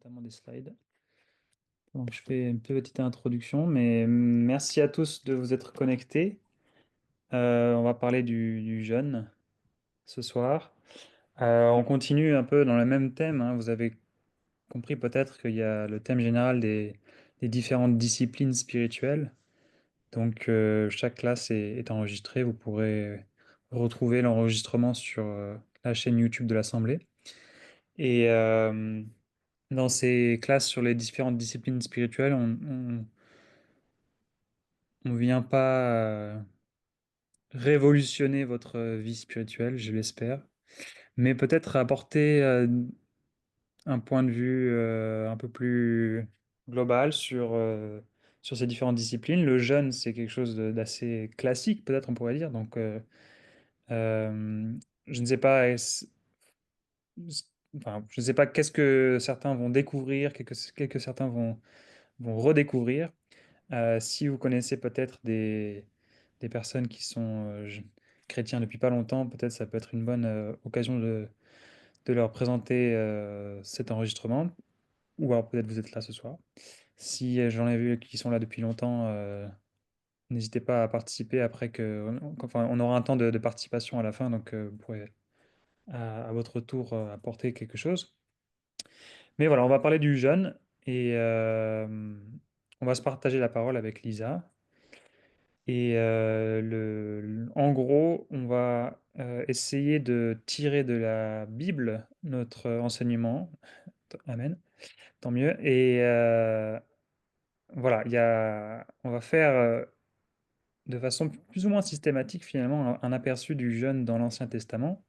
notamment des slides. Donc, je fais une petite introduction, mais merci à tous de vous être connectés. On va parler du jeûne ce soir. On continue un peu dans le même thème, hein. Vous avez compris peut-être qu'il y a le thème général des différentes disciplines spirituelles. Donc, chaque classe est enregistrée. Vous pourrez retrouver l'enregistrement sur la chaîne YouTube de l'Assemblée. Et dans ces classes sur les différentes disciplines spirituelles, on vient pas révolutionner votre vie spirituelle, je l'espère, mais peut-être apporter un point de vue un peu plus global sur ces différentes disciplines. Le jeûne, c'est quelque chose d'assez classique, peut-être on pourrait dire. Donc, euh, je ne sais pas, enfin, je ne sais pas qu'est-ce que certains vont découvrir, qu'est-ce que certains vont redécouvrir. Si vous connaissez peut-être des personnes qui sont chrétiens depuis pas longtemps, peut-être ça peut être une bonne occasion de leur présenter cet enregistrement, ou alors peut-être vous êtes là ce soir. Si j'en ai vu qui sont là depuis longtemps, n'hésitez pas à participer après enfin, on aura un temps de participation à la fin, donc vous pourrez à votre tour apporter quelque chose. Mais voilà, on va parler du jeûne et on va se partager la parole avec Lisa. Et en gros, on va essayer de tirer de la Bible notre enseignement. Amen, tant mieux. Et voilà, on va faire de façon plus ou moins systématique finalement un aperçu du jeûne dans l'Ancien Testament,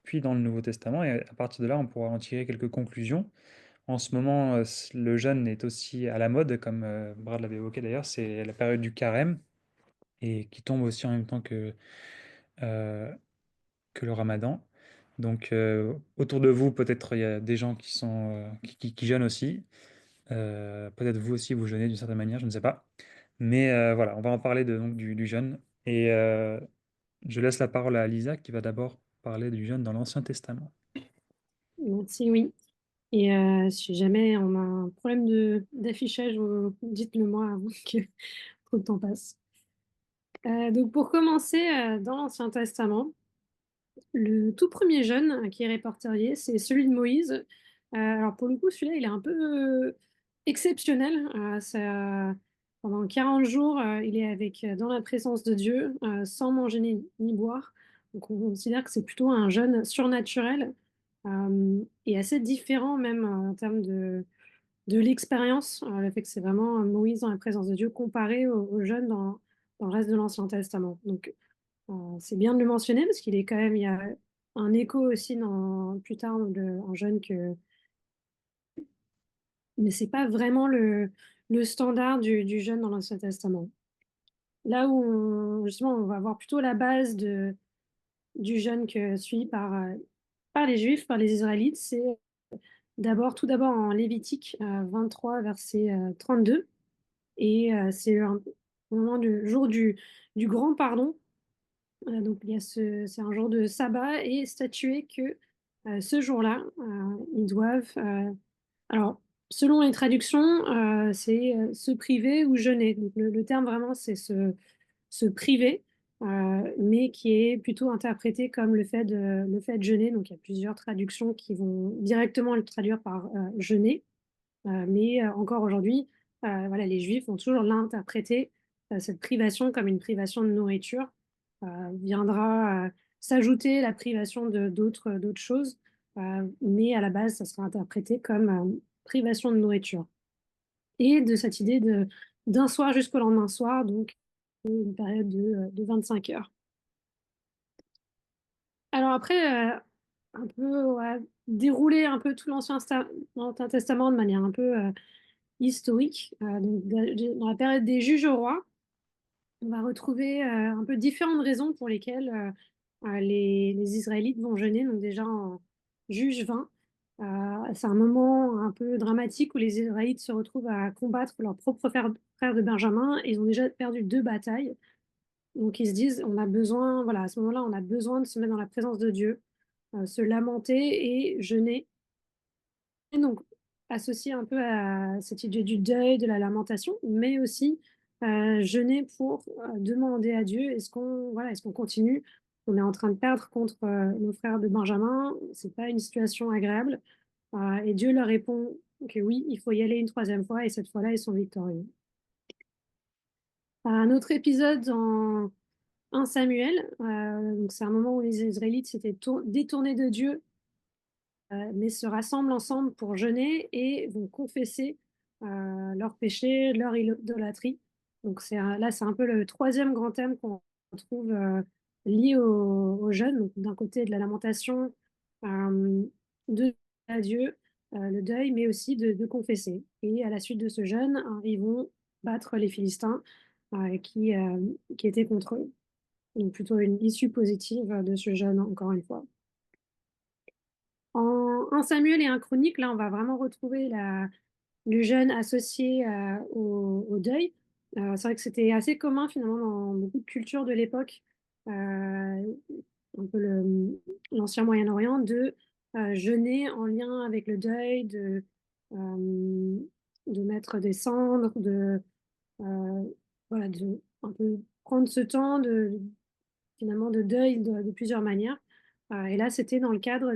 puis dans le Nouveau Testament. Et à partir de là, on pourra en tirer quelques conclusions. En ce moment, le jeûne est aussi à la mode, comme Brad l'avait évoqué d'ailleurs, c'est la période du carême et qui tombe aussi en même temps euh, que le ramadan. Donc, autour de vous, peut-être il y a des gens qui sont qui jeûnent aussi. Peut-être vous aussi vous jeûnez d'une certaine manière, je ne sais pas. Mais voilà, on va en parler donc, du jeûne. Et je laisse la parole à Lisa qui va d'abord parler du jeûne dans l'Ancien Testament. Merci, oui. Et si jamais on a un problème d'affichage, dites-le moi avant que trop de temps passe. Donc pour commencer, dans l'Ancien Testament, le tout premier jeûne qui est répertorié, c'est celui de Moïse. Alors pour le coup, celui-là, il est un peu exceptionnel. Pendant 40 jours, il est dans la présence de Dieu, sans manger ni boire. Donc on considère que c'est plutôt un jeûne surnaturel et assez différent même en termes de l'expérience, le fait que c'est vraiment Moïse dans la présence de Dieu comparé au jeûne dans le reste de l'Ancien Testament. Donc c'est bien de le mentionner parce il y a un écho aussi plus tard en jeûne mais c'est pas vraiment le standard du jeûne dans l'Ancien Testament. Là où justement on va voir plutôt la base du jeûne que suivi par les Juifs, par les Israélites, c'est tout d'abord en Lévitique 23, verset 32. Et au moment du jour du grand pardon. Donc, c'est un jour de sabbat et statué que ce jour-là, ils doivent. Alors, selon les traductions, c'est se priver ou jeûner. Donc, le terme vraiment, c'est se priver, mais qui est plutôt interprété comme le fait de jeûner. Donc, il y a plusieurs traductions qui vont directement le traduire par jeûner. Mais encore aujourd'hui, voilà, les Juifs vont toujours l'interpréter, cette privation, comme une privation de nourriture. Viendra s'ajouter la privation de d'autres choses, mais à la base, ça sera interprété comme privation de nourriture. Et de cette idée d'un soir jusqu'au lendemain soir, donc une période de 25 heures. Alors après, un peu ouais, dérouler un peu tout l'Ancien Testament de manière un peu historique. Donc, dans la période des juges au roi, on va retrouver un peu différentes raisons pour lesquelles les Israélites vont jeûner. Donc déjà en Juge 20, c'est un moment un peu dramatique où les Israélites se retrouvent à combattre leurs propres frères de Benjamin et ils ont déjà perdu deux batailles. Donc ils se disent, on a besoin, voilà, à ce moment-là, on a besoin de se mettre dans la présence de Dieu, se lamenter et jeûner. Et donc associé un peu à cette idée du deuil, de la lamentation, mais aussi jeûner pour demander à Dieu, est-ce qu'on continue? On est en train de perdre contre nos frères de Benjamin, c'est pas une situation agréable. Et Dieu leur répond que oui, il faut y aller une troisième fois, et cette fois-là, ils sont victorieux. Un autre épisode dans 1 Samuel, donc c'est un moment où les Israélites s'étaient détournés de Dieu, mais se rassemblent ensemble pour jeûner et vont confesser leurs péchés, leur idolâtrie. Donc là, c'est un peu le troisième grand thème qu'on trouve lié au jeûne. Donc, d'un côté, de la lamentation, euh, de à Dieu, le deuil, mais aussi de confesser. Et à la suite de ce jeûne, ils vont battre les Philistins qui étaient contre eux. Donc plutôt une issue positive de ce jeûne, encore une fois. En 1 Samuel et 1 Chronique, là, on va vraiment retrouver le jeûne associé au deuil. C'est vrai que c'était assez commun finalement dans beaucoup de cultures de l'époque, un peu l'ancien Moyen-Orient, de jeûner en lien avec le deuil, de mettre des cendres, euh, voilà, de un peu prendre ce temps finalement de deuil de plusieurs manières. Et là, c'était dans le cadre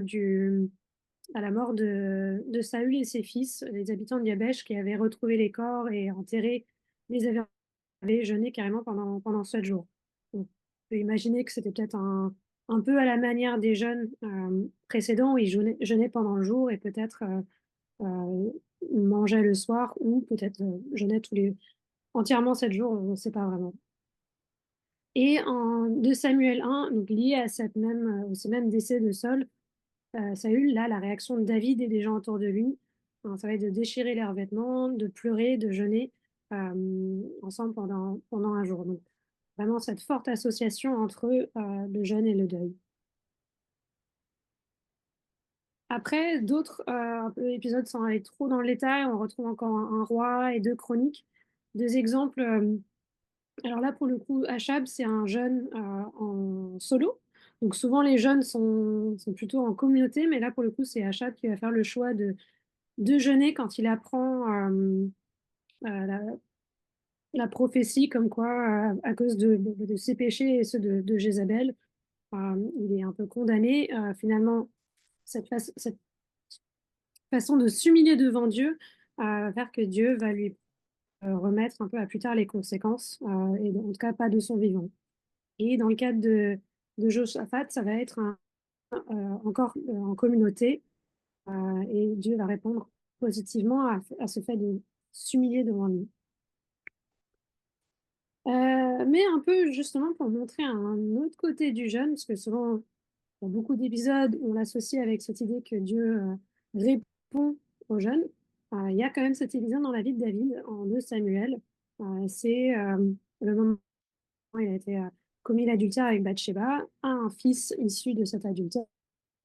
à la mort de Saül et ses fils, les habitants de Yabesh qui avaient retrouvé les corps et enterré les avaient jeûné carrément pendant 7 jours. Donc, on peut imaginer que c'était peut-être un peu à la manière des jeûnes précédents où ils jeûnaient pendant le jour et peut-être euh, mangeaient le soir ou peut-être jeûnaient entièrement 7 jours, on ne sait pas vraiment. Et de Samuel 1, donc lié à ce même décès de Saül, Saül, là, la réaction de David et des gens autour de lui, ça va être de déchirer leurs vêtements, de pleurer, de jeûner ensemble pendant un jour. Donc, vraiment cette forte association entre le jeûne et le deuil. Après, d'autres un peu épisodes sans aller trop dans le détail, on retrouve encore un roi et 2 chroniques. 2 exemples. Alors là, pour le coup, Achab, c'est un jeûne en solo. Donc souvent, les jeunes sont plutôt en communauté, mais là, pour le coup, c'est Achab qui va faire le choix de jeûner quand il apprend la prophétie comme quoi, à cause de ses péchés et ceux de Jézabel, il est un peu condamné. Finalement, cette façon de s'humilier devant Dieu va faire que Dieu va lui remettre un peu à plus tard les conséquences, et en tout cas pas de son vivant. Et dans le cadre de Josaphat, ça va être encore en communauté, et Dieu va répondre positivement à ce fait de s'humilier devant lui. Mais un peu justement pour montrer un autre côté du jeûne, parce que souvent, dans beaucoup d'épisodes, on l'associe avec cette idée que Dieu répond au jeûne. Il y a quand même cet épisode dans la vie de David, en 2 Samuel. C'est le moment où il a été commis l'adultère avec Bathsheba, a un fils issu de cet adultère,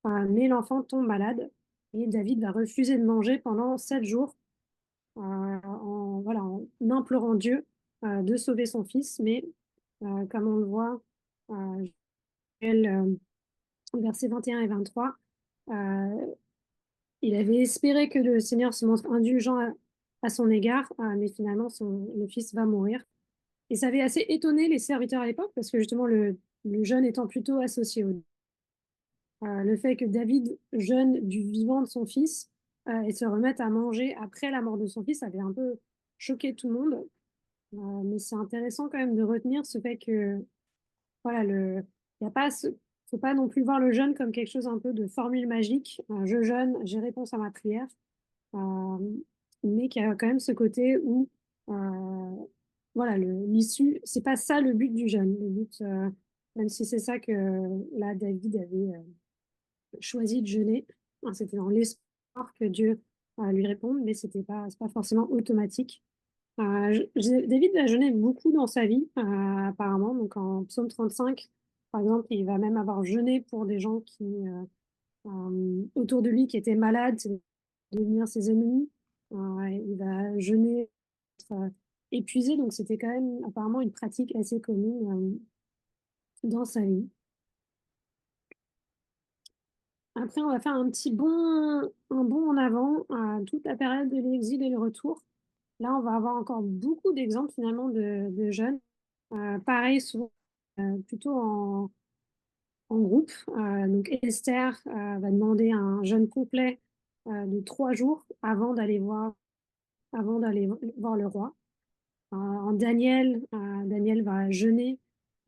mais l'enfant tombe malade et David va refuser de manger pendant 7 jours voilà, en implorant Dieu de sauver son fils. Mais comme on le voit, Joël, versets 21 et 23, euh, il avait espéré que le Seigneur se montre indulgent à son égard, mais finalement, le fils va mourir. Et ça avait assez étonné les serviteurs à l'époque, parce que justement, le jeûne étant plutôt associé le fait que David jeûne du vivant de son fils et se remette à manger après la mort de son fils avait un peu choqué tout le monde. Mais c'est intéressant quand même de retenir ce fait que, voilà, y a pas faut pas non plus voir le jeûne comme quelque chose un peu de formule magique. Je jeûne, j'ai réponse à ma prière. Euh, mais qu'il y a quand même ce côté où, voilà, l'issue, c'est pas ça le but du jeûne. Le but, même si c'est ça que là, David avait choisi de jeûner, hein, c'était dans l'espoir que Dieu lui réponde, mais c'est pas forcément automatique. David a jeûné beaucoup dans sa vie, apparemment. Donc en psaume 35, par exemple, il va même avoir jeûné pour des gens autour de lui qui étaient malades, c'est devenir ses ennemis. Il va jeûner, être épuisé. Donc c'était quand même apparemment une pratique assez commune dans sa vie. Après, on va faire un bond en avant à toute la période de l'exil et le retour. Là, on va avoir encore beaucoup d'exemples finalement de jeunes. Pareil, souvent plutôt en groupe. Donc Esther va demander un jeûne complet de 3 jours avant d'aller voir le roi. En Daniel, Daniel va jeûner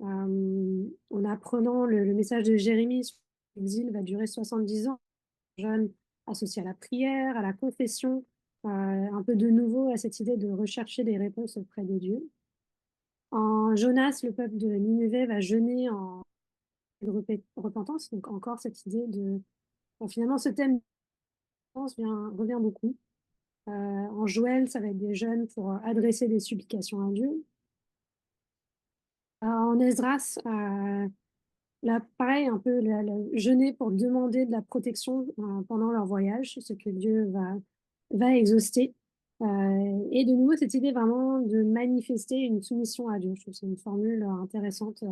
en apprenant le message de Jérémie sur l'exil va durer 70 ans. Jeûne associé à la prière, à la confession, un peu de nouveau à cette idée de rechercher des réponses auprès de Dieu. En Jonas, le peuple de Ninive va jeûner en repentance, donc encore cette idée de... finalement, ce thème de repentance revient beaucoup. En Joël, ça va être des jeûnes pour adresser des supplications à Dieu. En Esdras, là, pareil, un peu jeûner pour demander de la protection pendant leur voyage, ce que Dieu va exaucer. Et de nouveau, cette idée vraiment de manifester une soumission à Dieu. Je trouve que c'est une formule intéressante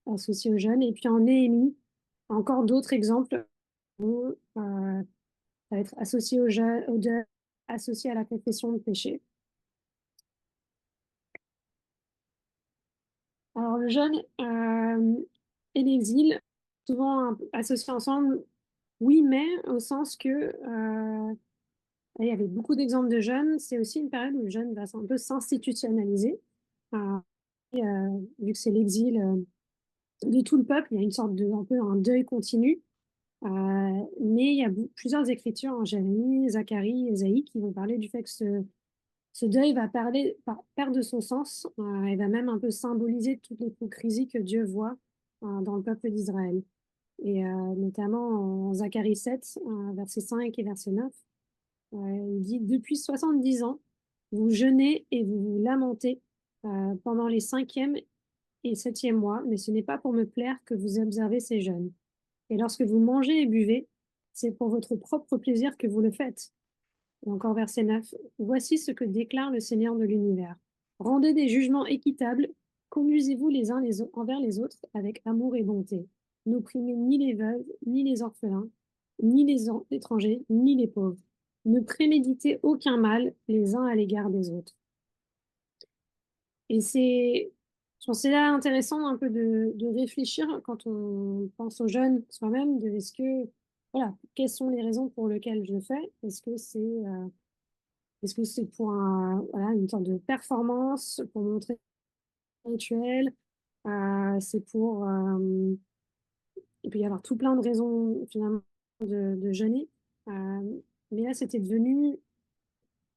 associée aux jeunes. Et puis en Néhémie, encore d'autres exemples où ça va être associé au deuil, associé à la confession de péché. Alors le jeûne et l'exil, souvent associés ensemble, oui, mais au sens que il y avait beaucoup d'exemples de jeunes. C'est aussi une période où le jeune va un peu s'institutionnaliser. Euh, Vu que c'est l'exil de tout le peuple, il y a une sorte de un peu un deuil continu. Mais il y a plusieurs écritures en Jérémie, Zacharie, Ésaïe qui vont parler du fait que ce deuil va perdre son sens et va même un peu symboliser toute l'hypocrisie que Dieu voit dans le peuple d'Israël. Et notamment en Zacharie 7, versets 5 et verset 9, il dit, depuis 70 ans, vous jeûnez et vous vous lamentez pendant les 5e et 7e mois, mais ce n'est pas pour me plaire que vous observez ces jeûnes. Et lorsque vous mangez et buvez, c'est pour votre propre plaisir que vous le faites. Et encore verset 9. Voici ce que déclare le Seigneur de l'univers. Rendez des jugements équitables, conduisez-vous les uns envers les autres avec amour et bonté. N'opprimez ni les veuves, ni les orphelins, ni les étrangers, ni les pauvres. Ne préméditez aucun mal les uns à l'égard des autres. Et je pense que c'est là intéressant un peu de réfléchir quand on pense aux jeunes soi-même, de voilà, quelles sont les raisons pour lesquelles je le fais? Est-ce que c'est pour voilà, une sorte de performance, pour montrer rituel? C'est pour... il peut y avoir tout plein de raisons finalement de jeûner. Mais là, c'était devenu...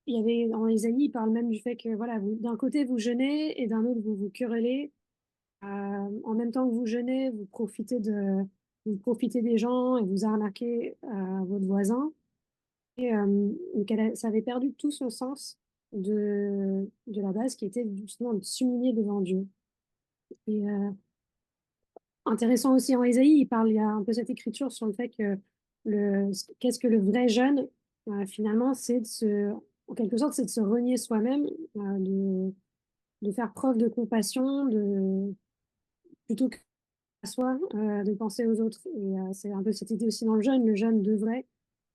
Il y avait, en Isaïe, il parle même du fait que voilà, d'un côté, vous jeûnez et d'un autre, vous vous querellez. En même temps que vous jeûnez, vous profitez des gens et vous arnaquez votre voisin. Et donc ça avait perdu tout son sens de la base qui était justement de s'humilier devant Dieu. Et intéressant aussi en Ésaïe, il y a un peu cette écriture sur le fait que qu'est-ce que le vrai jeûne, finalement, en quelque sorte, c'est de se renier soi-même, de faire preuve de compassion, plutôt que à soi, de penser aux autres. Et c'est un peu cette idée aussi dans le jeûne. Le jeûne devrait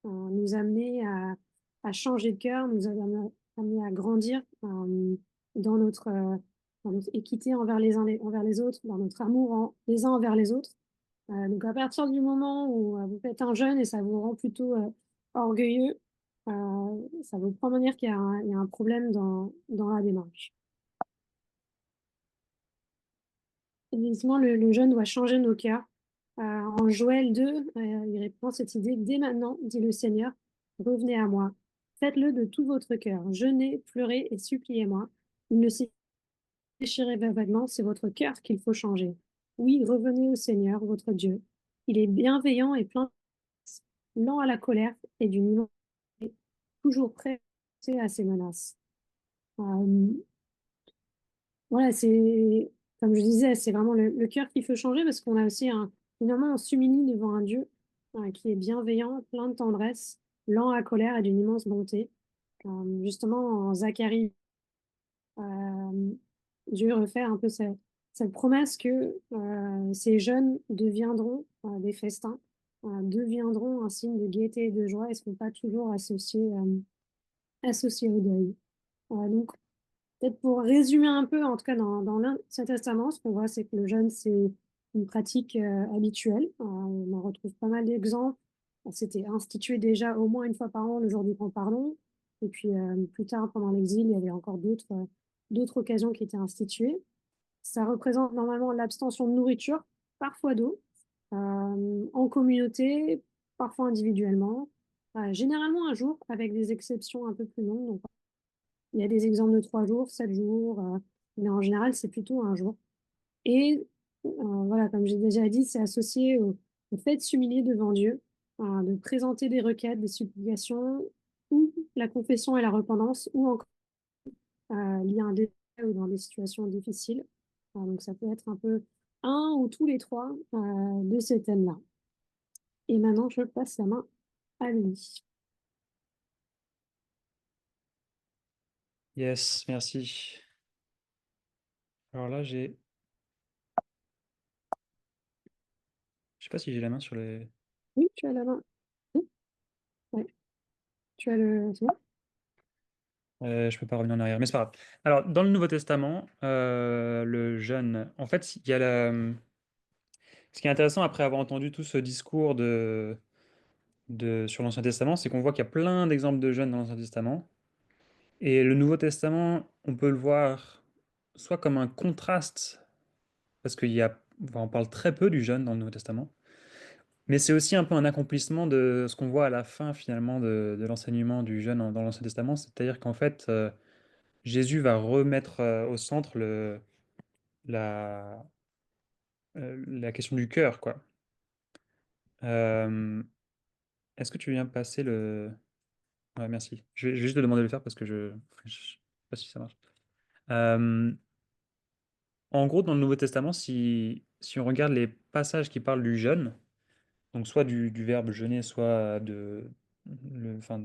nous amener à changer de cœur, amener à grandir dans notre équité envers les autres, dans notre amour les uns envers les autres. Donc à partir du moment où vous faites un jeûne et ça vous rend plutôt orgueilleux, ça vous prend à dire il y a un problème dans la démarche. Effectivement, le jeûne doit changer nos cœurs. En Joël 2, il répond cette idée, dès maintenant, dit le Seigneur, revenez à moi. Faites-le de tout votre cœur. Jeûnez, pleurez et suppliez-moi. Il ne s'y déchirez pas vaguement, c'est votre cœur qu'il faut changer. Oui, revenez au Seigneur, votre Dieu. Il est bienveillant et plein, lent à la colère et d'une immense, toujours prêt à ses menaces. Euh, Voilà, comme je disais, c'est vraiment le cœur qu'il faut changer parce qu'on a aussi finalement, on s'humilie devant un Dieu qui est bienveillant, plein de tendresse, lent à colère et d'une immense bonté. Justement, en Zacharie, euh, Dieu refait un peu cette promesse que ces jeunes deviendront des festins. deviendront un signe de gaieté et de joie et ne seront pas toujours associés au deuil. Donc, peut-être pour résumer un peu, en tout cas dans l'Ancien Testament, ce qu'on voit, c'est que le jeûne, c'est une pratique habituelle. On en retrouve pas mal d'exemples. C'était institué déjà au moins une fois par an, le jour du grand pardon. Et puis plus tard, pendant l'exil, il y avait encore d'autres occasions qui étaient instituées. Ça représente normalement l'abstention de nourriture, parfois d'eau, en communauté, parfois individuellement. Généralement un jour, avec des exceptions un peu plus longues. Donc, il y a des exemples de 3 jours, 7 jours, mais en général, c'est plutôt un jour. Et voilà, comme j'ai déjà dit, c'est associé au fait de s'humilier devant Dieu, de présenter des requêtes, des supplications, ou la confession et la repentance, ou encore lié à un décès ou dans des situations difficiles. Donc ça peut être un peu un ou tous les trois de ces thèmes-là. Et maintenant, je passe la main à Louis. Yes, merci. Alors là, je sais pas si j'ai la main sur les. Oui, tu as la main. Oui, ouais. Tu as le. C'est bon. Je peux pas revenir en arrière, mais c'est pas grave. Alors, dans le Nouveau Testament, le jeûne, en fait, il y a ce qui est intéressant après avoir entendu tout ce discours sur l'Ancien Testament, c'est qu'on voit qu'il y a plein d'exemples de jeûne dans l'Ancien Testament. Et le Nouveau Testament, on peut le voir soit comme un contraste, parce enfin, on parle très peu du jeûne dans le Nouveau Testament, mais c'est aussi un peu un accomplissement de ce qu'on voit à la fin finalement de l'enseignement du jeûne dans l'Ancien Testament, c'est-à-dire qu'en fait, Jésus va remettre au centre la, la question du cœur, quoi. Euh, Est-ce que tu viens passer le... Ouais, merci. Je vais juste te demander de le faire parce que je sais pas si ça marche. Euh, En gros, dans le Nouveau Testament, si on regarde les passages qui parlent du jeûne, donc soit du verbe jeûner, soit enfin,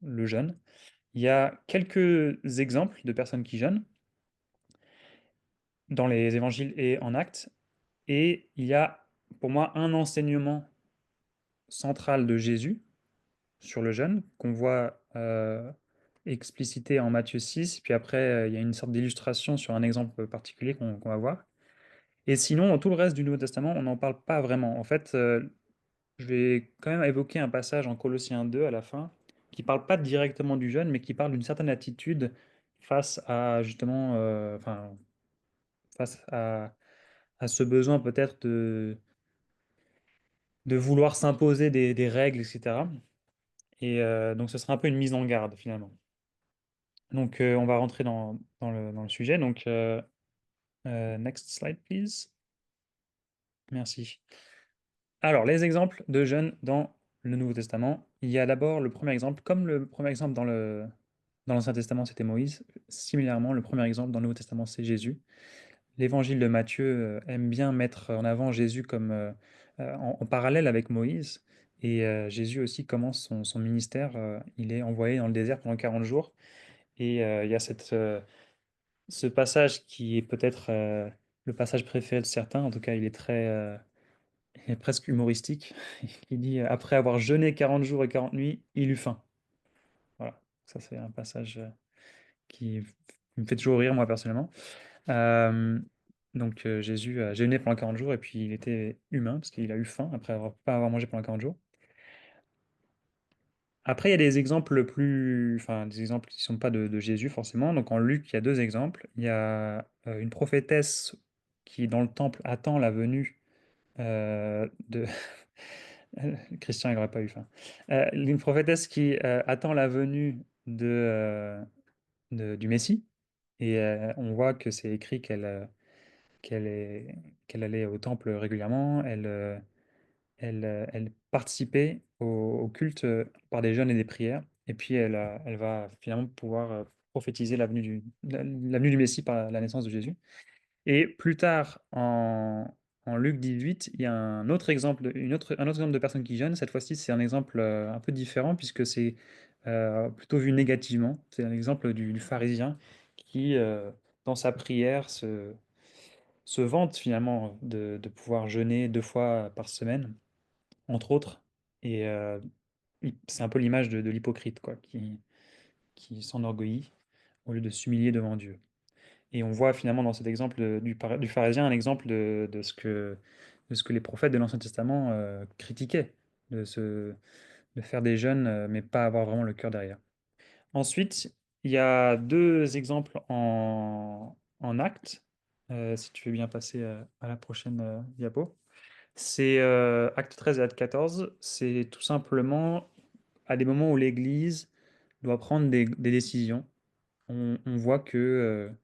le jeûne, il y a quelques exemples de personnes qui jeûnent dans les évangiles et en actes, et il y a pour moi un enseignement central de Jésus sur le jeûne qu'on voit explicité en Matthieu 6, puis après il y a une sorte d'illustration sur un exemple particulier qu'on va voir. Et sinon, dans tout le reste du Nouveau Testament, on n'en parle pas vraiment. En fait, je vais quand même évoquer un passage en Colossiens 2 à la fin, qui parle pas directement du jeûne, mais qui parle d'une certaine attitude face à justement, enfin, face à ce besoin peut-être de vouloir s'imposer des règles, etc. Et donc, ce sera un peu une mise en garde finalement. Donc, on va rentrer dans le sujet. Donc, next slide, please. Merci. Alors, les exemples de jeûne dans le Nouveau Testament. Il y a d'abord le premier exemple, comme le premier exemple dans l'Ancien Testament, c'était Moïse. Similairement, le premier exemple dans le Nouveau Testament, c'est Jésus. L'évangile de Matthieu aime bien mettre en avant Jésus comme en parallèle avec Moïse. Et Jésus aussi commence son ministère. Il est envoyé dans le désert pendant 40 jours. Et il y a ce passage qui est peut-être le passage préféré de certains. En tout cas, il est presque humoristique. Il dit, après avoir jeûné 40 jours et 40 nuits, il eut faim. Voilà, ça c'est un passage qui me fait toujours rire, moi personnellement. Euh, donc Jésus a jeûné pendant 40 jours et puis il était humain parce qu'il a eu faim après pas avoir mangé pendant 40 jours. Après, il y a des exemples enfin des exemples qui ne sont pas de Jésus forcément. Donc en Luc, il y a deux exemples. Il y a une prophétesse qui dans le temple attend la venue de Christian, il n'aurait pas eu faim. Une prophétesse qui attend la venue du Messie. Et on voit que c'est écrit qu'elle est- qu'elle allait au temple régulièrement. Elle participait au culte par des jeûnes et des prières. Et puis elle va finalement pouvoir prophétiser la venue du Messie par la naissance de Jésus. Et plus tard, en Luc 18, il y a un autre exemple, un autre exemple de personnes qui jeûnent. Cette fois-ci, c'est un exemple un peu différent puisque c'est plutôt vu négativement. C'est un exemple du pharisien qui, dans sa prière, se vante finalement de pouvoir jeûner 2 fois par semaine, entre autres. Et c'est un peu l'image de l'hypocrite, quoi, qui s'enorgueillit au lieu de s'humilier devant Dieu. Et on voit finalement dans cet exemple du pharisien un exemple de ce que les prophètes de l'Ancien Testament critiquaient, de, se, de faire des jeûnes, mais pas avoir vraiment le cœur derrière. Ensuite, il y a deux exemples en actes, si tu veux bien passer à la prochaine diapo. C'est acte 13 et acte 14, c'est tout simplement à des moments où l'Église doit prendre des décisions. On voit qu'il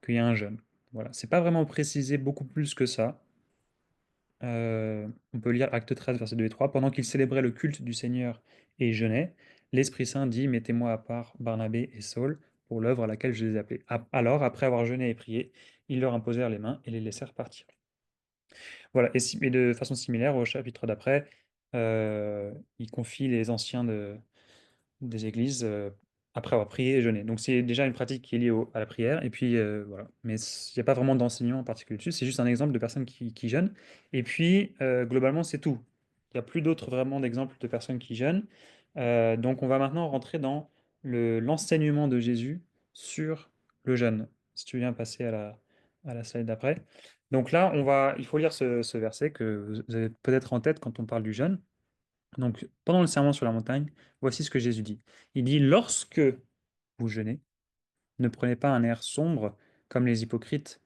y a un jeûne. Voilà. C'est pas vraiment précisé beaucoup plus que ça. On peut lire acte 13, versets 2 et 3. Pendant qu'ils célébraient le culte du Seigneur et jeûnaient, l'Esprit Saint dit, mettez-moi à part Barnabé et Saul pour l'œuvre à laquelle je les ai appelés. Alors, après avoir jeûné et prié, ils leur imposèrent les mains et les laissèrent partir. Voilà, et de façon similaire, au chapitre d'après, il confie les anciens des églises après avoir prié et jeûné. Donc c'est déjà une pratique qui est liée à la prière, et puis voilà. Mais il n'y a pas vraiment d'enseignement en particulier dessus, c'est juste un exemple de personnes qui jeûnent. Et puis globalement, c'est tout. Il n'y a plus d'autres vraiment d'exemples de personnes qui jeûnent. Donc on va maintenant rentrer dans l'enseignement de Jésus sur le jeûne. Si tu viens passer à la slide d'après. Donc là, il faut lire ce verset que vous avez peut-être en tête quand on parle du jeûne. Donc, pendant le sermon sur la montagne, voici ce que Jésus dit. Il dit, lorsque vous jeûnez, ne prenez pas un air sombre comme les hypocrites.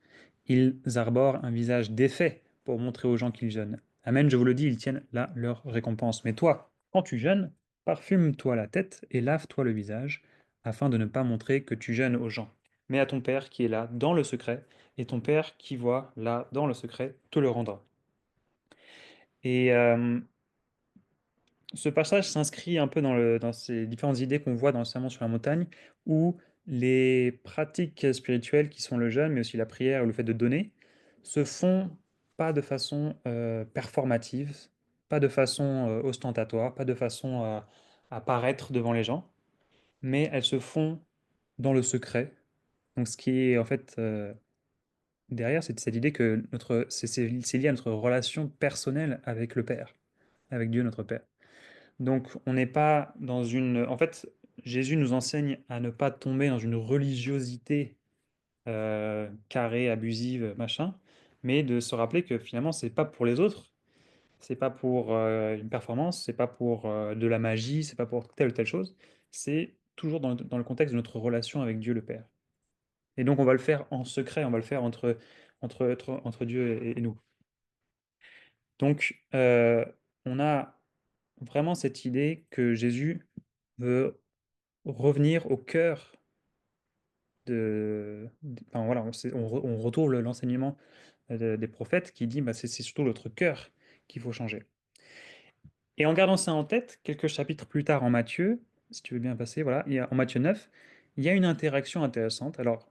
Ils arborent un visage défait pour montrer aux gens qu'ils jeûnent. Amen, je vous le dis, ils tiennent là leur récompense. Mais toi, quand tu jeûnes, parfume-toi la tête et lave-toi le visage, afin de ne pas montrer que tu jeûnes aux gens. Mais à ton Père qui est là dans le secret, et ton Père qui voit là dans le secret te le rendra. Et ce passage s'inscrit un peu dans ces différentes idées qu'on voit dans le Sermon sur la montagne, où les pratiques spirituelles qui sont le jeûne, mais aussi la prière ou le fait de donner, se font pas de façon performative, pas de façon ostentatoire, pas de façon à paraître devant les gens, mais elles se font dans le secret. Donc ce qui est en fait derrière, c'est cette idée que c'est lié à notre relation personnelle avec le Père, avec Dieu notre Père. Donc, on n'est pas dans une... En fait, Jésus nous enseigne à ne pas tomber dans une religiosité carrée, abusive, machin, mais de se rappeler que finalement, c'est pas pour les autres, c'est pas pour une performance, c'est pas pour de la magie, c'est pas pour telle ou telle chose, c'est toujours dans le contexte de notre relation avec Dieu le Père. Et donc, on va le faire en secret, on va le faire entre Dieu et nous. Donc, on a vraiment cette idée que Jésus veut revenir au cœur enfin, voilà, on retrouve l'enseignement des prophètes qui dit bah, c'est surtout notre cœur qu'il faut changer. Et en gardant ça en tête, quelques chapitres plus tard en Matthieu, si tu veux bien passer, voilà, en Matthieu 9, il y a une interaction intéressante. Alors,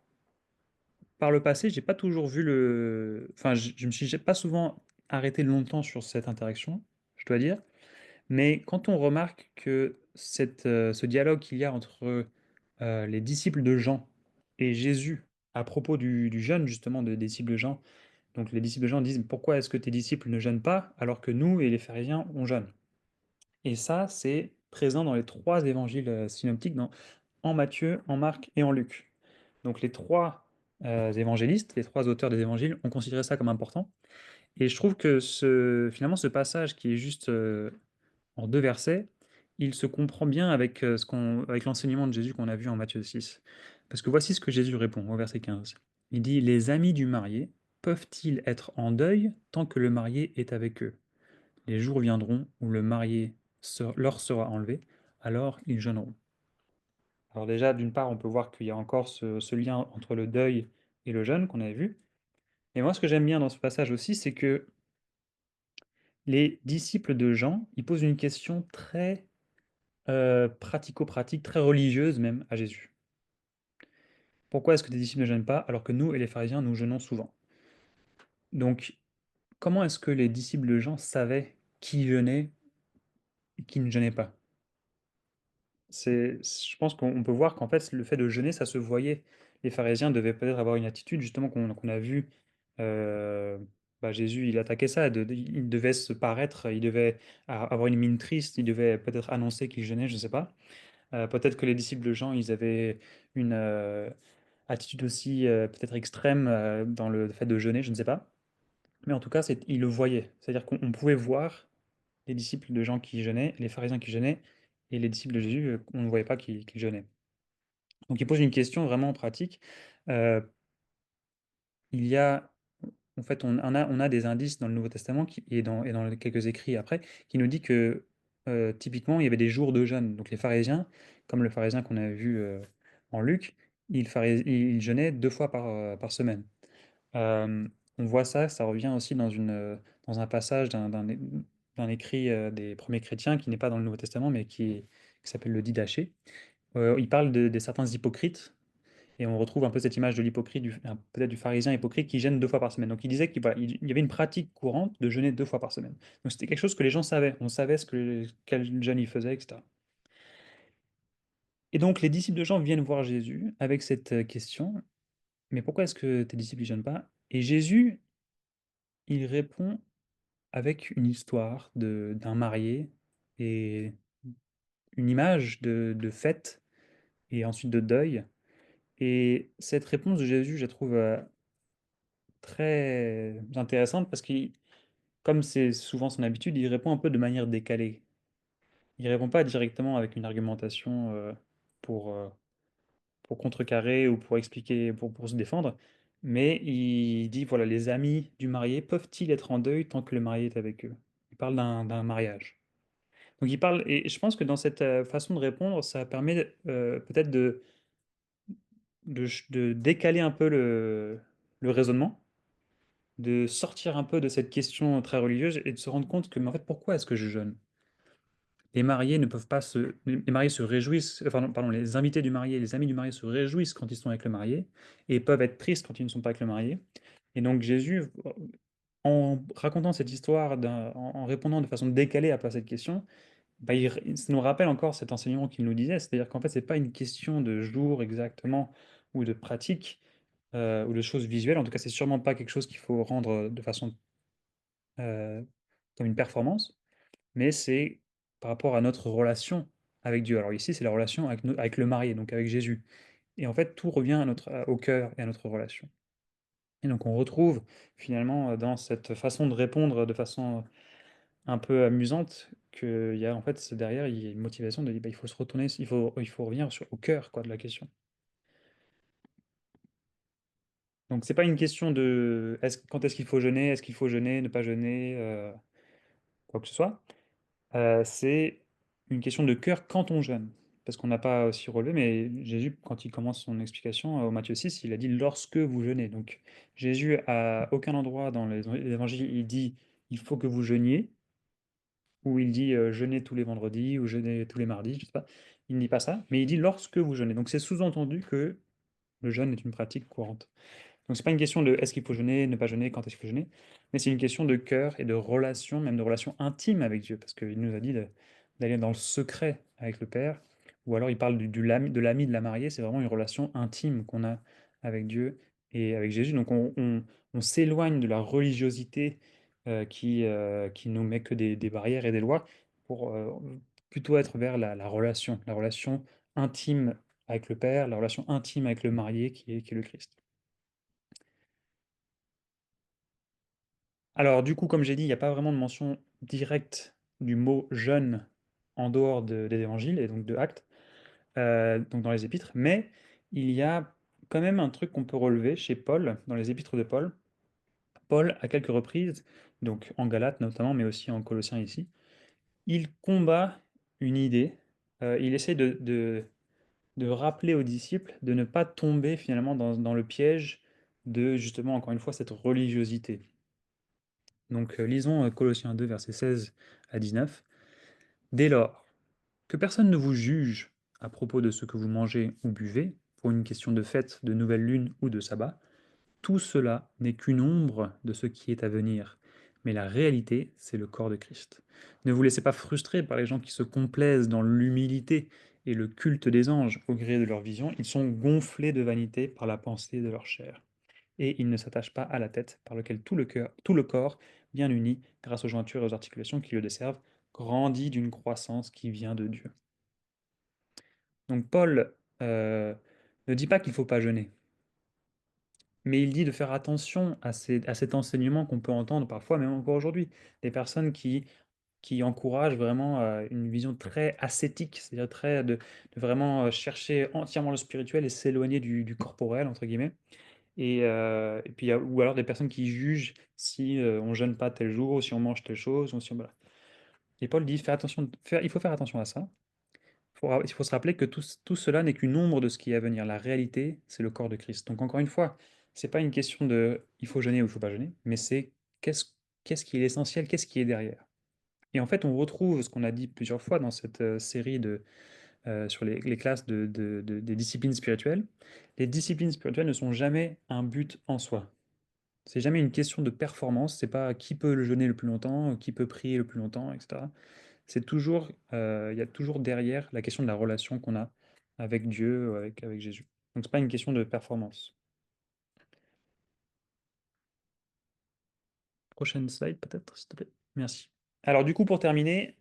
par le passé, j'ai pas toujours vu enfin, je me suis pas souvent arrêté longtemps sur cette interaction, je dois dire. Mais quand on remarque que ce dialogue qu'il y a entre les disciples de Jean et Jésus à propos du jeûne justement des disciples de Jean, donc les disciples de Jean disent pourquoi est-ce que tes disciples ne jeûnent pas alors que nous et les pharisiens on jeûne? Et ça c'est présent dans les trois évangiles synoptiques, en Matthieu, en Marc et en Luc. Donc les trois évangélistes, les trois auteurs des évangiles ont considéré ça comme important. Et je trouve que finalement ce passage qui est juste en deux versets, il se comprend bien avec, avec l'enseignement de Jésus qu'on a vu en Matthieu 6. Parce que voici ce que Jésus répond au verset 15. Il dit, les amis du marié peuvent-ils être en deuil tant que le marié est avec eux? Les jours viendront où le marié leur sera enlevé, alors ils jeûneront. Alors déjà, d'une part, on peut voir qu'il y a encore ce lien entre le deuil et le jeûne qu'on avait vu. Et moi, ce que j'aime bien dans ce passage aussi, c'est que les disciples de Jean, ils posent une question très pratico-pratique, très religieuse même à Jésus. Pourquoi est-ce que tes disciples ne jeûnent pas alors que nous et les pharisiens, nous jeûnons souvent? Donc, comment est-ce que les disciples de Jean savaient qui jeûnait et qui ne jeûnait pas? Je pense qu'on peut voir qu'en fait, le fait de jeûner, ça se voyait. Les pharisiens devaient peut-être avoir une attitude justement qu'on a vue bah, Jésus, il attaquait ça, il devait se paraître, il devait avoir une mine triste, il devait peut-être annoncer qu'il jeûnait, je ne sais pas. Peut-être que les disciples de Jean, ils avaient une attitude aussi peut-être extrême dans le fait de jeûner, je ne sais pas. Mais en tout cas, ils le voyaient. C'est-à-dire qu'on pouvait voir les disciples de Jean qui jeûnaient, les pharisiens qui jeûnaient, et les disciples de Jésus, on ne voyait pas qu'ils jeûnaient. Donc il pose une question vraiment pratique. Euh, il y a, en fait, on a des indices dans le Nouveau Testament et dans quelques écrits après, qui nous dit que typiquement, il y avait des jours de jeûne. Donc les pharisiens, comme le pharisien qu'on a vu en Luc, il jeûnait 2 fois par semaine. Euh, on voit ça, ça revient aussi dans un passage d'un écrit des premiers chrétiens qui n'est pas dans le Nouveau Testament, mais qui s'appelle le Didaché. Il parle de certains hypocrites, et on retrouve un peu cette image de l'hypocrite, peut-être du pharisien hypocrite qui jeûne 2 fois par semaine. Donc il disait qu'il y avait une pratique courante de jeûner 2 fois par semaine. Donc c'était quelque chose que les gens savaient. On savait quel jeûne ils faisaient, etc. Et donc les disciples de Jean viennent voir Jésus avec cette question, mais pourquoi est-ce que tes disciples ne jeûnent pas? Et Jésus, il répond avec une histoire d'un marié et une image de fête et ensuite de deuil. Et cette réponse de Jésus, je la trouve très intéressante parce que, comme c'est souvent son habitude, il répond un peu de manière décalée. Il répond pas directement avec une argumentation pour, euh, pour contrecarrer ou pour expliquer, pour se défendre, mais il dit, voilà, les amis du marié peuvent-ils être en deuil tant que le marié est avec eux? Il parle d'un mariage. Donc il parle, et je pense que dans cette façon de répondre, ça permet peut-être de décaler un peu le raisonnement, de sortir un peu de cette question très religieuse et de se rendre compte que, mais en fait, pourquoi est-ce que je jeûne? Les mariés ne peuvent pas les mariés se réjouissent, enfin, non, pardon, les invités du marié, les amis du marié se réjouissent quand ils sont avec le marié et peuvent être tristes quand ils ne sont pas avec le marié. Et donc Jésus, en racontant cette histoire, en répondant de façon décalée à cette question, bah, ça nous rappelle encore cet enseignement qu'il nous disait, c'est-à-dire qu'en fait, c'est pas une question de jour exactement ou de pratique ou de choses visuelles. En tout cas, c'est sûrement pas quelque chose qu'il faut rendre de façon euh, comme une performance, mais c'est par rapport à notre relation avec Dieu. Alors ici, c'est la relation avec le marié, donc avec Jésus. Et en fait, tout revient au cœur et à notre relation. Et donc, on retrouve finalement dans cette façon de répondre de façon un peu amusante qu'il y a en fait derrière, il y a une motivation de dire bah, il faut se retourner, il faut revenir au cœur quoi, de la question. Donc, c'est pas une question de quand est-ce qu'il faut jeûner, est-ce qu'il faut jeûner, ne pas jeûner, quoi que ce soit. C'est une question de cœur quand on jeûne. Parce qu'on n'a pas aussi relevé, mais Jésus, quand il commence son explication au Matthieu 6, il a dit lorsque vous jeûnez. Donc Jésus, à aucun endroit dans les évangiles, il dit il faut que vous jeûniez, ou il dit jeûnez tous les vendredis, ou jeûnez tous les mardis, je sais pas. Il ne dit pas ça, mais il dit lorsque vous jeûnez. Donc c'est sous-entendu que le jeûne est une pratique courante. Donc c'est pas une question de est-ce qu'il faut jeûner, ne pas jeûner, quand est-ce qu'il faut jeûner, mais c'est une question de cœur et de relation, même de relation intime avec Dieu, parce qu'il nous a dit d'aller dans le secret avec le Père, ou alors il parle de l'ami de la mariée, c'est vraiment une relation intime qu'on a avec Dieu et avec Jésus. Donc on s'éloigne de la religiosité qui nous met que des barrières et des lois pour plutôt être vers la relation intime avec le Père, la relation intime avec le marié qui est le Christ. Alors, du coup, comme j'ai dit, il n'y a pas vraiment de mention directe du mot jeûne en dehors des évangiles et donc de Actes, donc dans les épîtres, mais il y a quand même un truc qu'on peut relever chez Paul, dans les épîtres de Paul. Paul, à quelques reprises, donc en Galates notamment, mais aussi en Colossiens ici, il combat une idée, il essaie de rappeler aux disciples de ne pas tomber finalement dans le piège de justement, encore une fois, cette religiosité. Donc lisons Colossiens 2, versets 16 à 19. Dès lors, que personne ne vous juge à propos de ce que vous mangez ou buvez, pour une question de fête, de nouvelle lune ou de sabbat, tout cela n'est qu'une ombre de ce qui est à venir. Mais la réalité, c'est le corps de Christ. Ne vous laissez pas frustrer par les gens qui se complaisent dans l'humilité et le culte des anges au gré de leur vision. Ils sont gonflés de vanité par la pensée de leur chair. et il ne s'attache pas à la tête, par lequel tout le corps, bien uni, grâce aux jointures et aux articulations qui le desservent, grandit d'une croissance qui vient de Dieu. Donc Paul ne dit pas qu'il ne faut pas jeûner, mais il dit de faire attention à cet enseignement qu'on peut entendre parfois, même encore aujourd'hui, des personnes qui encouragent vraiment une vision très ascétique, c'est-à-dire de vraiment chercher entièrement le spirituel et s'éloigner du corporel, entre guillemets. Et puis, ou alors des personnes qui jugent si on jeûne pas tel jour, ou si on mange telle chose, ou si voilà. Et Paul dit, fais attention, il faut faire attention à ça. Il faut se rappeler que tout cela n'est qu'une ombre de ce qui est à venir. La réalité, c'est le corps de Christ. Donc encore une fois, c'est pas une question de il faut jeûner ou il faut pas jeûner, mais c'est qu'est-ce qu'est-ce qui est l'essentiel, qu'est-ce qui est derrière. Et en fait, on retrouve ce qu'on a dit plusieurs fois dans cette série sur les classes des disciplines spirituelles. Les disciplines spirituelles ne sont jamais un but en soi. C'est jamais une question de performance. C'est pas qui peut le jeûner le plus longtemps, qui peut prier le plus longtemps, etc. C'est toujours, il y a toujours derrière la question de la relation qu'on a avec Dieu, avec Jésus. Donc c'est pas une question de performance. Prochaine slide peut-être, s'il te plaît. Merci. Alors du coup, pour terminer,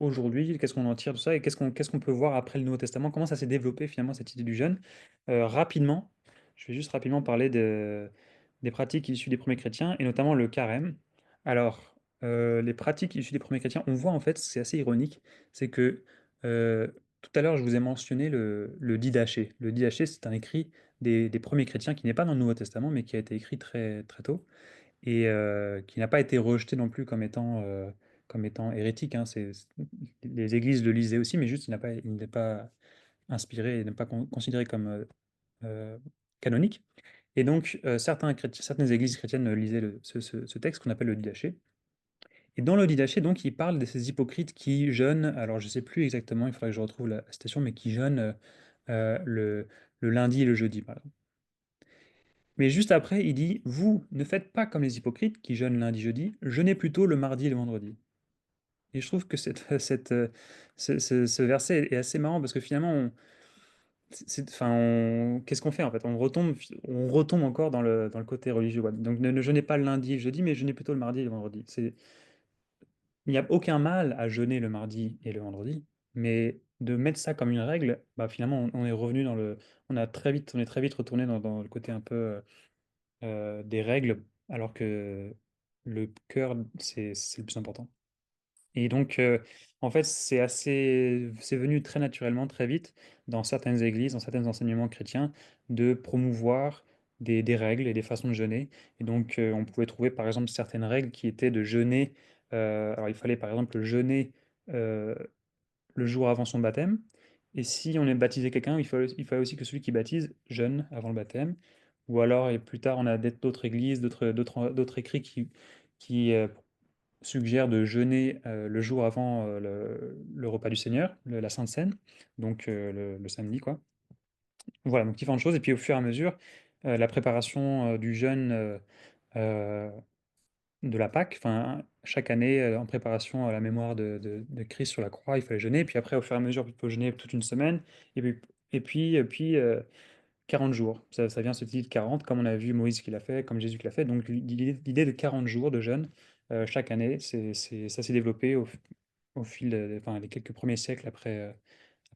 aujourd'hui, qu'est-ce qu'on en tire de ça et qu'est-ce qu'on peut voir après le Nouveau Testament? Comment ça s'est développé finalement cette idée du jeûne? Rapidement, je vais juste rapidement parler des pratiques issues des premiers chrétiens et notamment le carême. Alors, les pratiques issues des premiers chrétiens, on voit en fait, c'est assez ironique, c'est que euh, tout à l'heure je vous ai mentionné le Didaché. Le Didaché, c'est un écrit des premiers chrétiens qui n'est pas dans le Nouveau Testament, mais qui a été écrit très, très tôt et qui n'a pas été rejeté non plus comme étant hérétique, hein. Les églises le lisaient aussi, mais juste il n'est pas inspiré, il n'est pas considéré comme canonique. Et donc, certaines églises chrétiennes lisaient ce texte qu'on appelle le Didaché. Et dans le Didaché, donc, il parle de ces hypocrites qui jeûnent, alors je ne sais plus exactement, il faudrait que je retrouve la citation, mais qui jeûnent le lundi et le jeudi, par exemple. Mais juste après, il dit, vous ne faites pas comme les hypocrites qui jeûnent lundi, jeudi, jeûnez plutôt le mardi et le vendredi. Et je trouve que ce verset est assez marrant parce que finalement, enfin, qu'est-ce qu'on fait en fait? On retombe encore dans le côté religieux, quoi. Donc ne jeûnez pas le lundi et le jeudi, mais jeûnez plutôt le mardi et le vendredi. Il n'y a aucun mal à jeûner le mardi et le vendredi, mais de mettre ça comme une règle, bah, finalement, on est revenu on est très vite retourné dans le côté un peu des règles, alors que le cœur, c'est le plus important. Et donc, en fait, c'est venu très naturellement, très vite, dans certaines églises, dans certains enseignements chrétiens, de promouvoir des règles et des façons de jeûner. Et donc, on pouvait trouver, par exemple, certaines règles qui étaient de jeûner. Alors, il fallait, par exemple, jeûner euh, le jour avant son baptême. Et si on est baptisé quelqu'un, il fallait aussi que celui qui baptise jeûne avant le baptême. Ou alors, et plus tard, on a d'autres églises, d'autres écrits qui suggèrent de jeûner le jour avant le repas du Seigneur, la Sainte Seine, donc le samedi, quoi. Voilà, donc différentes choses. Et puis au fur et à mesure, la préparation du jeûne euh, de la Pâque, enfin, chaque année, en préparation à la mémoire de Christ sur la croix, il fallait jeûner. Puis après, au fur et à mesure, il faut jeûner toute une semaine. Et puis 40 jours. Ça vient ce titre de 40, comme on a vu Moïse qui l'a fait, comme Jésus qui l'a fait. Donc l'idée de 40 jours de jeûne chaque année, ça s'est développé au fil enfin, les quelques premiers siècles après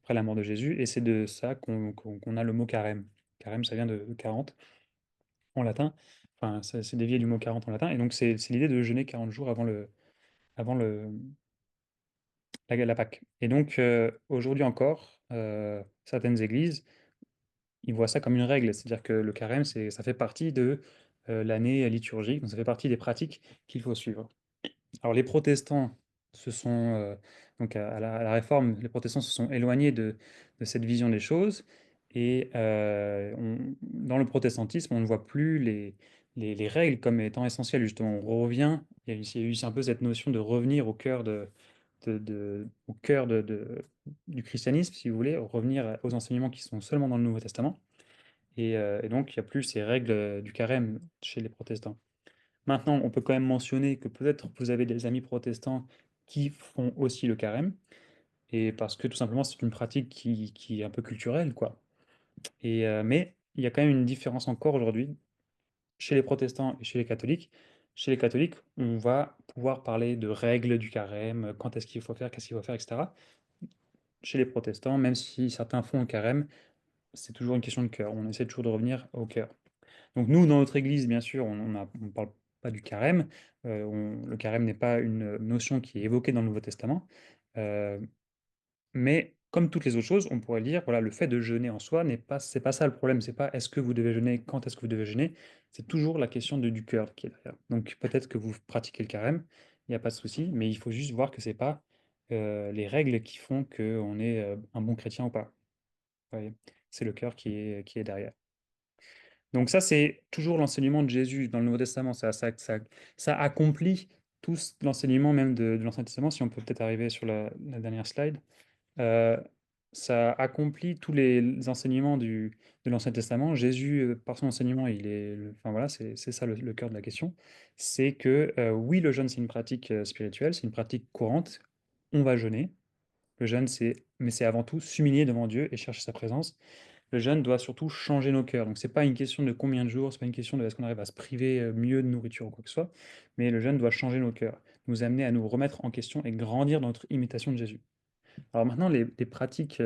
la mort de Jésus. Et c'est de ça qu'on a le mot carême. Carême, ça vient de 40 en latin. Enfin, c'est dévié du mot 40 en latin. Et donc c'est l'idée de jeûner 40 jours avant la Pâque. Et donc aujourd'hui encore, certaines églises ils voient ça comme une règle, c'est-à-dire que le carême, ça fait partie de l'année liturgique, donc ça fait partie des pratiques qu'il faut suivre. Alors les protestants donc à la Réforme, les protestants se sont éloignés de cette vision des choses, et dans le protestantisme, on ne voit plus les règles comme étant essentielles, justement. On revient, il y a eu un peu cette notion de revenir au cœur au cœur du christianisme, si vous voulez, revenir aux enseignements qui sont seulement dans le Nouveau Testament. Et donc, il n'y a plus ces règles du carême chez les protestants. Maintenant, on peut quand même mentionner que peut-être vous avez des amis protestants qui font aussi le carême, et parce que tout simplement, c'est une pratique qui est un peu culturelle, quoi. Mais il y a quand même une différence encore aujourd'hui chez les protestants et chez les catholiques. Chez les catholiques, on va pouvoir parler de règles du carême, quand est-ce qu'il faut faire, qu'est-ce qu'il faut faire, etc. Chez les protestants, même si certains font le carême, c'est toujours une question de cœur. On essaie toujours de revenir au cœur. Donc nous, dans notre église, bien sûr, on ne parle pas du carême. Le carême n'est pas une notion qui est évoquée dans le Nouveau Testament. Euh, mais comme toutes les autres choses, on pourrait dire, voilà, le fait de jeûner en soi c'est pas ça le problème. C'est pas est-ce que vous devez jeûner, quand est-ce que vous devez jeûner. C'est toujours la question du cœur qui est derrière. Donc peut-être que vous pratiquez le carême, il n'y a pas de souci, mais il faut juste voir que c'est pas les règles qui font qu'on est un bon chrétien ou pas. Vous voyez, c'est le cœur qui est derrière. Donc ça, c'est toujours l'enseignement de Jésus dans le Nouveau Testament. Ça accomplit tout l'enseignement même de l'Ancien Testament. Si on peut peut-être arriver sur la dernière slide. Euh, Ça accomplit tous les enseignements de l'Ancien Testament. Jésus, par son enseignement, enfin voilà, c'est ça le cœur de la question. C'est que oui, le jeûne, c'est une pratique spirituelle, c'est une pratique courante. On va jeûner. Le jeûne, mais c'est avant tout s'humilier devant Dieu et chercher sa présence. Le jeûne doit surtout changer nos cœurs. Donc, c'est pas une question de combien de jours, c'est pas une question de est-ce qu'on arrive à se priver mieux de nourriture ou quoi que ce soit, mais le jeûne doit changer nos cœurs, nous amener à nous remettre en question et grandir dans notre imitation de Jésus. Alors maintenant, les pratiques,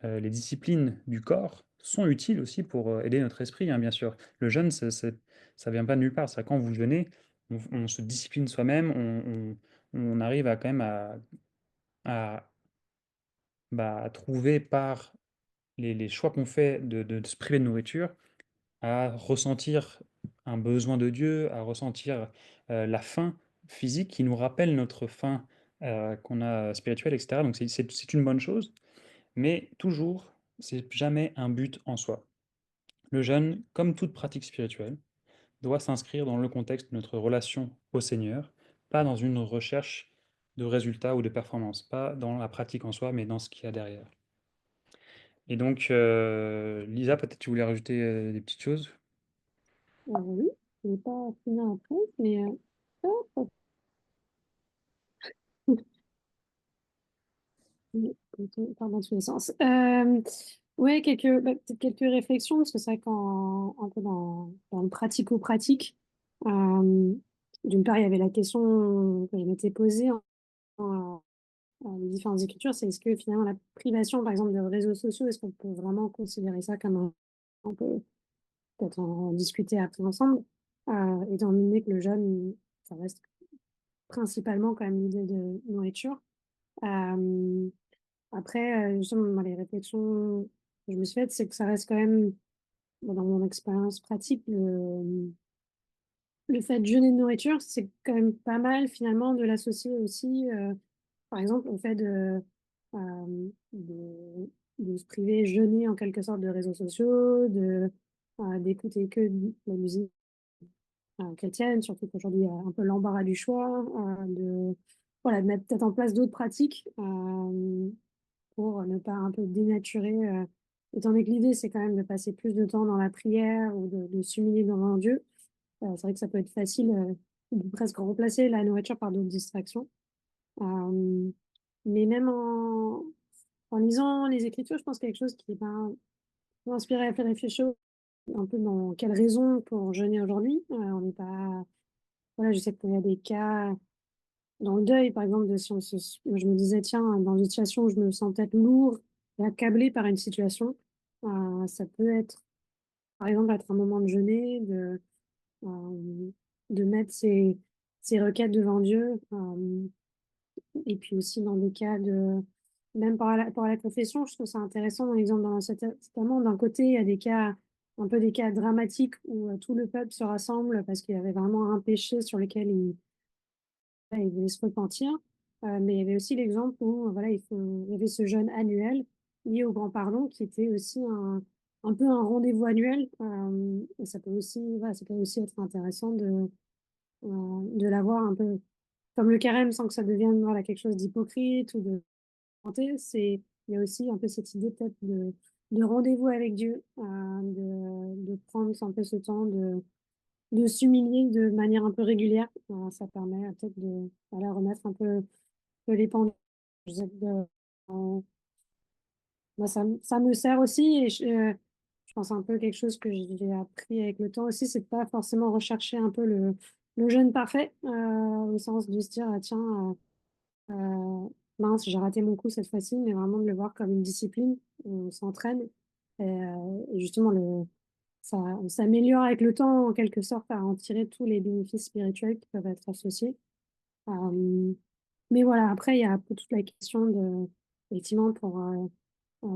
les disciplines du corps sont utiles aussi pour aider notre esprit, hein, bien sûr. Le jeûne, ça vient pas de nulle part. C'est quand vous jeûnez, on se discipline soi-même, on arrive à quand même à, à trouver par les choix qu'on fait de se priver de nourriture, à ressentir un besoin de Dieu, à ressentir la faim physique qui nous rappelle notre faim qu'on a spirituelle, etc. Donc c'est une bonne chose, mais toujours, c'est jamais un but en soi. Le jeûne, comme toute pratique spirituelle, doit s'inscrire dans le contexte de notre relation au Seigneur, pas dans une recherche de résultats ou de performance, pas dans la pratique en soi, mais dans ce qu'il y a derrière. Et donc, Lisa, peut-être tu voulais rajouter des petites choses? Oui, je n'ai pas fini après, mais hop, part dans tous les sens. Ouais, peut-être quelques réflexions, parce que c'est vrai un peu dans le pratico-pratique, d'une part, il y avait la question qui m'était posée les différentes écritures, c'est est-ce que finalement la privation, par exemple, de réseaux sociaux, est-ce qu'on peut vraiment considérer ça comme on peut peut-être en discuter après ensemble, étant donné que le jeûne, ça reste principalement quand même l'idée de nourriture. Euh, Après, justement, moi, les réflexions que je me suis faites, c'est que ça reste quand même, bon, dans mon expérience pratique, le fait de jeûner de nourriture, c'est quand même pas mal finalement de l'associer aussi, par exemple, au fait de se priver, jeûner en quelque sorte de réseaux sociaux, d'écouter que de la musique chrétienne, surtout qu'aujourd'hui il y a un peu l'embarras du choix, voilà, de mettre peut-être en place d'autres pratiques pour ne pas un peu dénaturer, étant donné que l'idée c'est quand même de passer plus de temps dans la prière ou de s'humilier devant Dieu. C'est vrai que ça peut être facile de presque remplacer la nourriture par d'autres distractions. Euh, mais même en lisant les Écritures, je pense quelque chose qui va m'inspirer à faire réfléchir un peu dans quelles raisons pour jeûner aujourd'hui. On n'est pas, voilà, je sais qu'il y a des cas dans le deuil, par exemple, moi, je me disais, tiens, dans une situation où je me sens peut-être lourd et accablé par une situation, ça peut être, par exemple, être un moment de jeûner, de mettre ses requêtes devant Dieu. Et puis aussi dans des cas même pour la confession, je trouve ça intéressant dans l'exemple dans l'Ancien Testament. D'un côté, il y a un peu des cas dramatiques où tout le peuple se rassemble parce qu'il y avait vraiment un péché sur lequel il voulait se repentir. Mais il y avait aussi l'exemple où voilà, il y avait ce jeûne annuel lié au grand pardon qui était aussi un peu un rendez-vous annuel. Et ça peut aussi, voilà, ça peut aussi être intéressant de l'avoir un peu comme le carême sans que ça devienne voilà, quelque chose d'hypocrite ou de santé. Il y a aussi un peu cette idée peut-être de rendez-vous avec Dieu, de prendre un peu ce temps de s'humilier de manière un peu régulière. Ça permet peut-être de voilà, remettre un peu les pendules. Je sais que, moi, ça me sert aussi et pense un peu quelque chose que j'ai appris avec le temps aussi, c'est de pas forcément rechercher un peu le jeûne parfait, au sens de se dire: «Ah tiens, mince, j'ai raté mon coup cette fois-ci», mais vraiment de le voir comme une discipline. On s'entraîne et justement on s'améliore avec le temps en quelque sorte à en tirer tous les bénéfices spirituels qui peuvent être associés. Hem, mais voilà, après il y a un peu toute la question de effectivement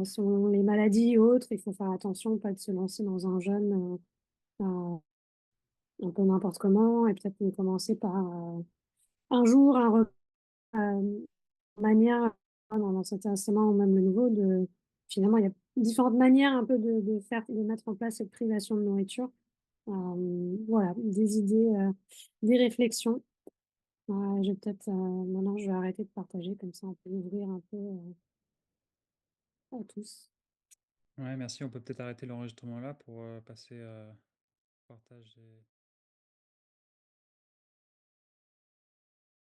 selon les maladies et autres, il faut faire attention, pas de se lancer dans un jeûne, un peu n'importe comment et peut-être commencer par, un jour, un repas, manière dans l'Ancien Testament ou même le Nouveau de finalement, il y a différentes manières un peu de mettre en place cette privation de nourriture. Voilà, des idées, des réflexions. Je vais peut-être, maintenant je vais arrêter de partager comme ça on peut ouvrir un peu, à tous. Ouais, merci. On peut peut-être arrêter l'enregistrement là pour passer au partage des